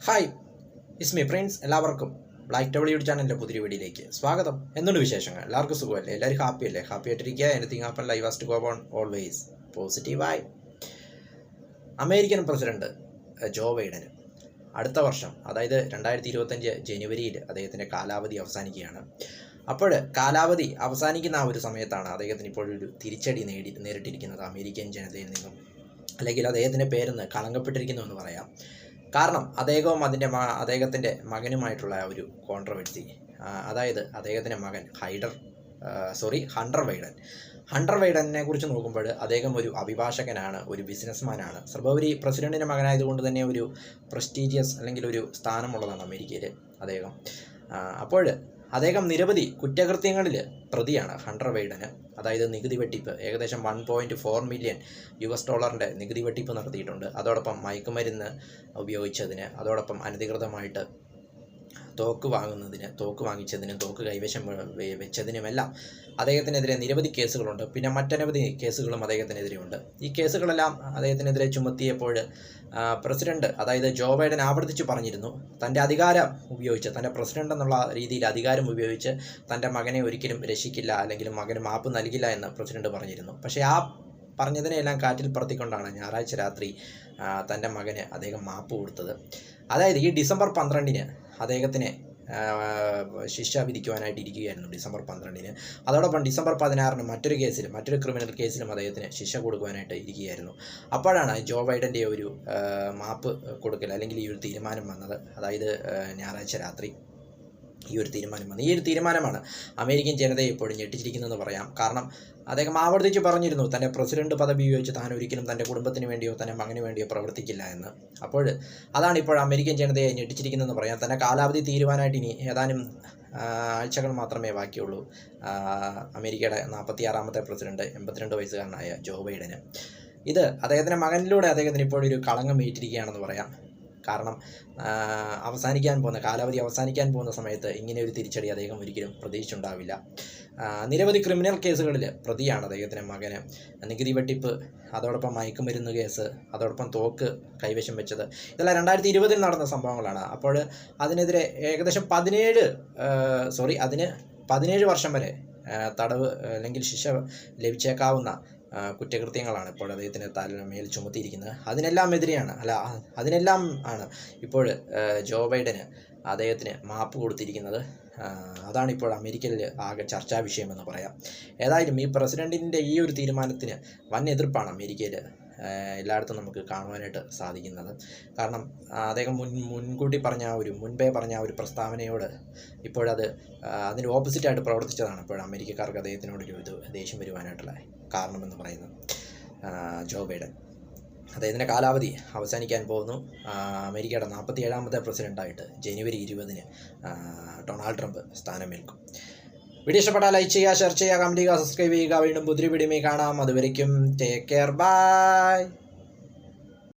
Hi Ismi Prince. എല്ലാവർക്കും black table YouTube ചാനലിൻ്റെ പുതിയ വീഡിയോയിലേക്ക് സ്വാഗതം. എന്തുണ്ട് വിശേഷങ്ങൾ? എല്ലാവർക്കും സുഖമല്ലേ? എല്ലാവരും ഹാപ്പി അല്ലേ? ഹാപ്പി ആയിട്ടിരിക്കുക. Anything happen live asked go on always പോസിറ്റീവായി. അമേരിക്കൻ പ്രസിഡന്റ് ജോ ബൈഡന് അടുത്ത വർഷം, അതായത് 2025 ജനുവരിയിൽ അദ്ദേഹത്തിൻ്റെ കാലാവധി അവസാനിക്കുകയാണ്. അപ്പോൾ കാലാവധി അവസാനിക്കുന്ന ആ ഒരു സമയത്താണ് അദ്ദേഹത്തിന് ഇപ്പോഴൊരു തിരിച്ചടി നേരിട്ടിരിക്കുന്നത് അമേരിക്കൻ ജനതയിൽ നിന്നും, അല്ലെങ്കിൽ അദ്ദേഹത്തിൻ്റെ പേരെന്ന് കളങ്കപ്പെട്ടിരിക്കുന്നു എന്ന് പറയാം. കാരണം അദ്ദേഹവും അദ്ദേഹത്തിൻ്റെ മകനുമായിട്ടുള്ള ഒരു കോൺട്രവേഴ്സി, അതായത് അദ്ദേഹത്തിൻ്റെ മകൻ ഹണ്ടർ ബൈഡനെ കുറിച്ച് നോക്കുമ്പോൾ അദ്ദേഹം ഒരു അഭിഭാഷകനാണ്, ഒരു ബിസിനസ്മാനാണ്. സർവോപരി പ്രസിഡന്റിൻ്റെ മകനായതുകൊണ്ട് തന്നെ ഒരു പ്രസ്റ്റീജിയസ് അല്ലെങ്കിൽ ഒരു സ്ഥാനമുള്ളതാണ് അമേരിക്കയിൽ അദ്ദേഹം. അപ്പോൾ അദ്ദേഹം നിരവധി കുറ്റകൃത്യങ്ങളിൽ പ്രതിയാണ് ഹണ്ടർ ബൈഡന്. അതായത് നികുതി വെട്ടിപ്പ്, ഏകദേശം $1.4 മില്യൺ നികുതി വെട്ടിപ്പ് നടത്തിയിട്ടുണ്ട്. അതോടൊപ്പം മയക്കുമരുന്ന് ഉപയോഗിച്ചതിന്, അതോടൊപ്പം അനധികൃതമായിട്ട് തോക്ക് വാങ്ങിച്ചതിനും തോക്ക് കൈവശം വെച്ചതിനുമെല്ലാം അദ്ദേഹത്തിനെതിരെ നിരവധി കേസുകളുണ്ട്. പിന്നെ മറ്റനവധി കേസുകളും അദ്ദേഹത്തിനെതിരെയുണ്ട്. ഈ കേസുകളെല്ലാം അദ്ദേഹത്തിനെതിരെ ചുമത്തിയപ്പോൾ പ്രസിഡന്റ്, അതായത് ജോ ബൈഡൻ ആവർത്തിച്ച് പറഞ്ഞിരുന്നു, തൻ്റെ അധികാരം ഉപയോഗിച്ച്, തൻ്റെ പ്രസിഡന്റ് എന്നുള്ള രീതിയിൽ അധികാരം ഉപയോഗിച്ച് തൻ്റെ മകനെ ഒരിക്കലും രക്ഷിക്കില്ല, അല്ലെങ്കിൽ മകന് മാപ്പ് നൽകില്ല എന്ന് പ്രസിഡന്റ് പറഞ്ഞിരുന്നു. പക്ഷേ ആ പറഞ്ഞതിനെല്ലാം കാറ്റിൽ പറത്തിക്കൊണ്ടാണ് ഞായറാഴ്ച രാത്രി തൻ്റെ മകന് അദ്ദേഹം മാപ്പ് കൊടുത്തത്. അതായത് ഈ ഡിസംബർ 12 അദ്ദേഹത്തിന് ശിക്ഷ വിധിക്കുവാനായിട്ട് ഇരിക്കുകയായിരുന്നു, ഡിസംബർ 12. അതോടൊപ്പം ഡിസംബർ 16 മറ്റൊരു ക്രിമിനൽ കേസിലും അദ്ദേഹത്തിന് ശിക്ഷ കൊടുക്കുവാനായിട്ട് ഇരിക്കുകയായിരുന്നു. അപ്പോഴാണ് ജോ ബൈഡൻ്റെ ഒരു മാപ്പ് കൊടുക്കൽ, അല്ലെങ്കിൽ ഈ ഒരു തീരുമാനം വന്നത്. അതായത് ഞായറാഴ്ച രാത്രി ഈ ഒരു തീരുമാനമാണ് അമേരിക്കൻ ജനതയെ ഇപ്പോഴും ഞെട്ടിച്ചിരിക്കുന്നതെന്ന് പറയാം. കാരണം അദ്ദേഹം ആവർത്തിച്ച് പറഞ്ഞിരുന്നു, തൻ്റെ പ്രസിഡന്റ് പദവി ഉപയോഗിച്ച് താൻ ഒരിക്കലും തൻ്റെ കുടുംബത്തിന് വേണ്ടിയോ തൻ്റെ മകന് വേണ്ടിയോ പ്രവർത്തിക്കില്ല എന്ന്. അപ്പോൾ അതാണ് ഇപ്പോൾ അമേരിക്കൻ ജനതയെ ഞെട്ടിച്ചിരിക്കുന്നതെന്ന് പറയാം. തൻ്റെ കാലാവധി തീരുവാനായിട്ട് ഇനി ഏതാനും ആഴ്ചകൾ മാത്രമേ ബാക്കിയുള്ളൂ അമേരിക്കയുടെ 46ാമത്തെ പ്രസിഡന്റ് 82 വയസ്സുകാരനായ ജോ ബൈഡന്. ഇത് അദ്ദേഹത്തിൻ്റെ മകനിലൂടെ അദ്ദേഹത്തിന് ഇപ്പോഴൊരു കളങ്കം ഏറ്റിരിക്കുകയാണെന്ന് പറയാം. കാരണം കാലാവധി അവസാനിക്കാൻ പോകുന്ന സമയത്ത് ഇങ്ങനെ ഒരു തിരിച്ചടി അദ്ദേഹം ഒരിക്കലും പ്രതീക്ഷിച്ചുണ്ടാവില്ല. നിരവധി ക്രിമിനൽ കേസുകളിൽ പ്രതിയാണ് അദ്ദേഹത്തിൻ്റെ മകന്. നികുതി വെട്ടിപ്പ്, അതോടൊപ്പം മയക്കുമരുന്ന് കേസ്, അതോടൊപ്പം തോക്ക് കൈവശം വെച്ചത്, ഇതെല്ലാം 2020 നടന്ന സംഭവങ്ങളാണ്. അപ്പോൾ അതിനെതിരെ ഏകദേശം 17 വർഷം വരെ തടവ് അല്ലെങ്കിൽ ശിക്ഷ ലഭിച്ചേക്കാവുന്ന കുറ്റകൃത്യങ്ങളാണ് ഇപ്പോൾ അദ്ദേഹത്തിന് മേൽ ചുമത്തിയിരിക്കുന്നത്. അതിനെല്ലാം ആണ് ഇപ്പോൾ ജോ ബൈഡന് അദ്ദേഹത്തിന് മാപ്പ് കൊടുത്തിരിക്കുന്നത്. അതാണ് ഇപ്പോൾ അമേരിക്കയിൽ ആകെ ചർച്ചാ വിഷയമെന്ന് പറയാം. ഏതായാലും ഈ പ്രസിഡന്റിൻ്റെ ഈ ഒരു തീരുമാനത്തിന് വൻ എതിർപ്പാണ് അമേരിക്കയിൽ എല്ലായിടത്തും നമുക്ക് കാണുവാനായിട്ട് സാധിക്കുന്നത്. കാരണം അദ്ദേഹം മുൻപേ പറഞ്ഞ ആ ഒരു പ്രസ്താവനയോട് ഇപ്പോഴത് അതിൻ്റെ ഓപ്പോസിറ്റായിട്ട് പ്രവർത്തിച്ചതാണ് ഇപ്പോൾ അമേരിക്കക്കാർക്ക് അദ്ദേഹത്തിനോടൊരു ദേഷ്യം വരുവാനായിട്ടുള്ള കാരണമെന്ന് പറയുന്നത്. ജോ ബൈഡൻ അദ്ദേഹത്തിൻ്റെ കാലാവധി അവസാനിക്കാൻ പോകുന്നു. അമേരിക്കയുടെ 47ാമത്തെ പ്രസിഡൻ്റായിട്ട് ജനുവരി 20 ഡൊണാൾഡ് ട്രംപ് സ്ഥാനമേൽക്കും. വീഡിയോ ഇഷ്ടപ്പെട്ടാൽ ലൈക്ക് ചെയ്യുക, ഷെയർ ചെയ്യുക, കമൻറ്റ് ചെയ്യുക, സബ്സ്ക്രൈബ് ചെയ്യുക. വീണ്ടും പുതിയ വീഡിയോയിൽ കാണാം. അതുവരയ്ക്കും ടേക്ക് കെയർ, ബൈ.